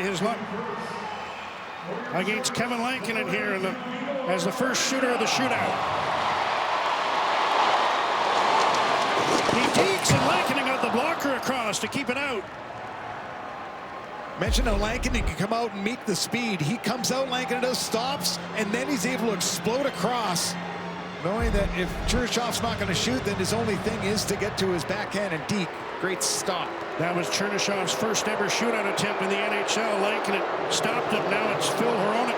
his luck against Kevin Lankinen here as the first shooter of the shootout. He dekes, and Lankinen got the blocker across to keep it out. Mentioned how Lankinen can come out and meet the speed. He comes out, Lankinen does, stops, and then he's able to explode across, knowing that if Chernyshov's not going to shoot, then his only thing is to get to his backhand and deke. Great stop. That was Chernyshov's first ever shootout attempt in the NHL. Lankinen stopped him. Now it's Phil Hronek,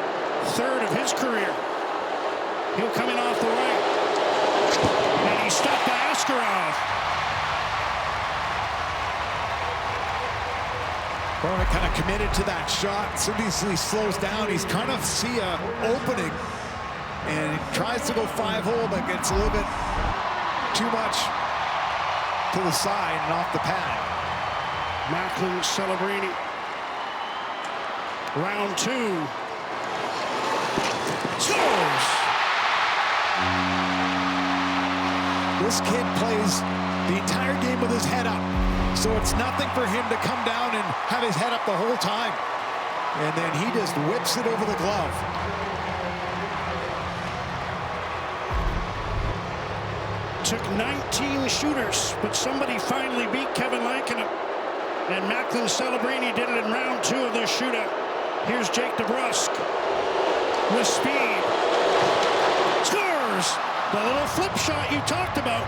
third of his career. He'll come in off the right. And he's stopped by Askarov. Hronek kind of committed to that shot. As soon as he slows down, he's trying to see an opening. And he tries to go 5-hole, but gets a little bit too much to the side and off the pad. Macklin, Celebrini. Round 2. Scores! This kid plays the entire game with his head up. So it's nothing for him to come down and have his head up the whole time. And then he just whips it over the glove. Took 19 shooters, but somebody finally beat Kevin Lankinen. And Macklin Celebrini did it in round 2 of this shootout. Here's Jake DeBrusk with speed. Scores! The little flip shot you talked about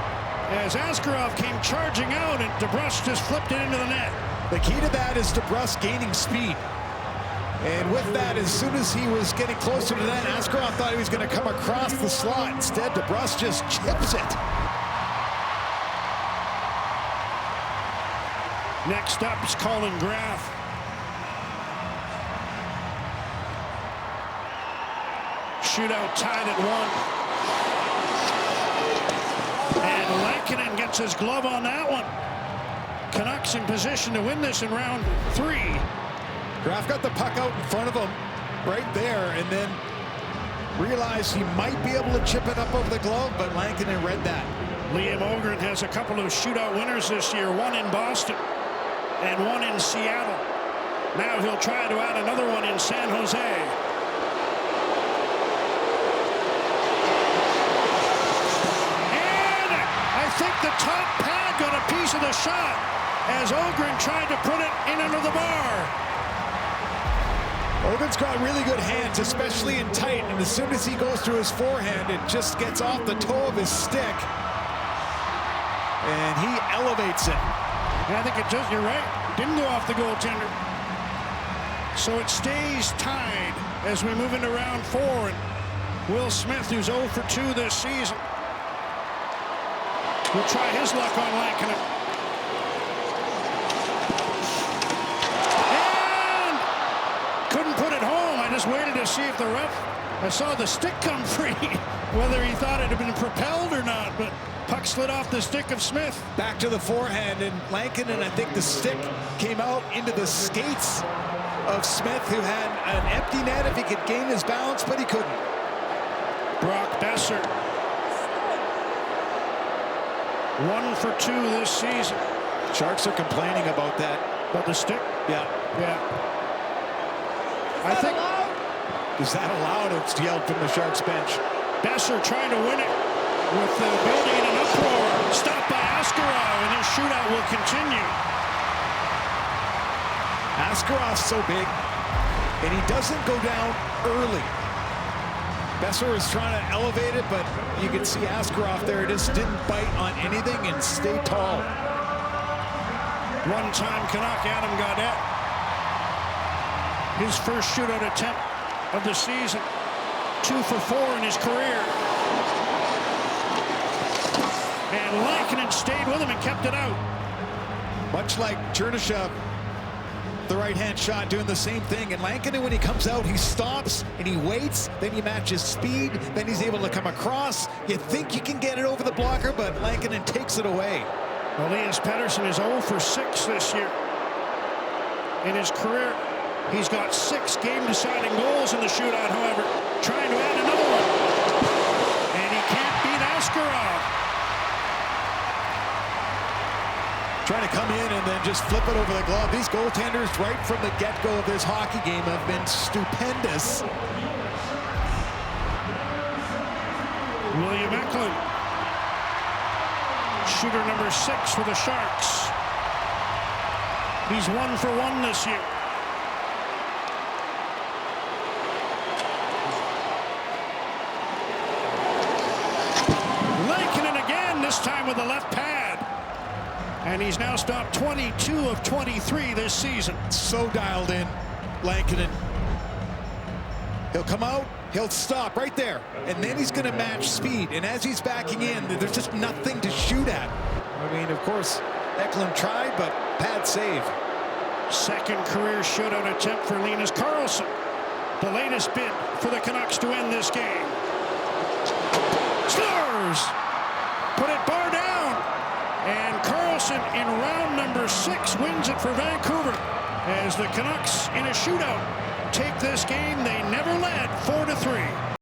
as Askarov came charging out and DeBrusk just flipped it into the net. The key to that is DeBrusk gaining speed. And with that, as soon as he was getting closer to the net, Askarov thought he was going to come across the slot. Instead, DeBrusk just chips it. Next up is Colin Graff. Shootout tied at 1. And Lankinen gets his glove on that one. Canucks in position to win this in round 3. Graff got the puck out in front of him right there, and then realized he might be able to chip it up over the glove, but Lankinen read that. Liam Ogren has a couple of shootout winners this year, one in Boston and one in Seattle. Now he'll try to add another one in San Jose. And I think the top pad got a piece of the shot as Ogren tried to put it in under the bar. Ogren's got really good hands, especially in tight, and as soon as he goes to his forehand, it just gets off the toe of his stick, and he elevates it. I think it just, you're right, didn't go off the goaltender. So it stays tied as we move into round 4, and Will Smith, who's 0 for 2 this season, will try his luck on Lankinen. And couldn't put it home. I just waited to see if the ref, I saw the stick come free, whether he thought it had been propelled or not, but puck slid off the stick of Smith. Back to the forehand, and Lankinen, I think the stick came out into the skates of Smith, who had an empty net if he could gain his balance, but he couldn't. Brock Besser, 1 for 2 this season. Sharks are complaining about that. About the stick? Yeah. Yeah. I think... Is that allowed? It's yelled from the Sharks bench. Besser trying to win it with the building in an uproar. Stopped by Askarov, and his shootout will continue. Askarov's so big, and he doesn't go down early. Besser was trying to elevate it, but you can see Askarov there just didn't bite on anything and stay tall. One-time Canuck Adam Gaudette. His first shootout attempt of the season. 2 for 4 in his career. And Lankinen stayed with him and kept it out. Much like Chernyshov, the right-hand shot doing the same thing. And Lankinen, when he comes out, he stops and he waits. Then he matches speed. Then he's able to come across. You think you can get it over the blocker, but Lankinen takes it away. Elias Pettersson is 0 for 6 this year. In his career, he's got 6 game-deciding goals in the shootout, however. Trying to add another one. And he can't beat Askarov. Trying to come in and then just flip it over the glove. These goaltenders right from the get-go of this hockey game have been stupendous. William Eklund, shooter number 6 for the Sharks. He's 1 for 1 this year. Lankinen again, this time with the left pad. And he's now stopped 22 of 23 this season. So dialed in, Lankinen. He'll come out, he'll stop right there, and then he's going to match speed. And as he's backing in, there's just nothing to shoot at. I mean, of course, Eklund tried, but pad save. Second career shootout attempt for Linus Karlsson. The latest bid for the Canucks to end this game. Scores! Put it bar down. And Karlsson in round number 6 wins it for Vancouver as the Canucks in a shootout take this game they never led 4-3.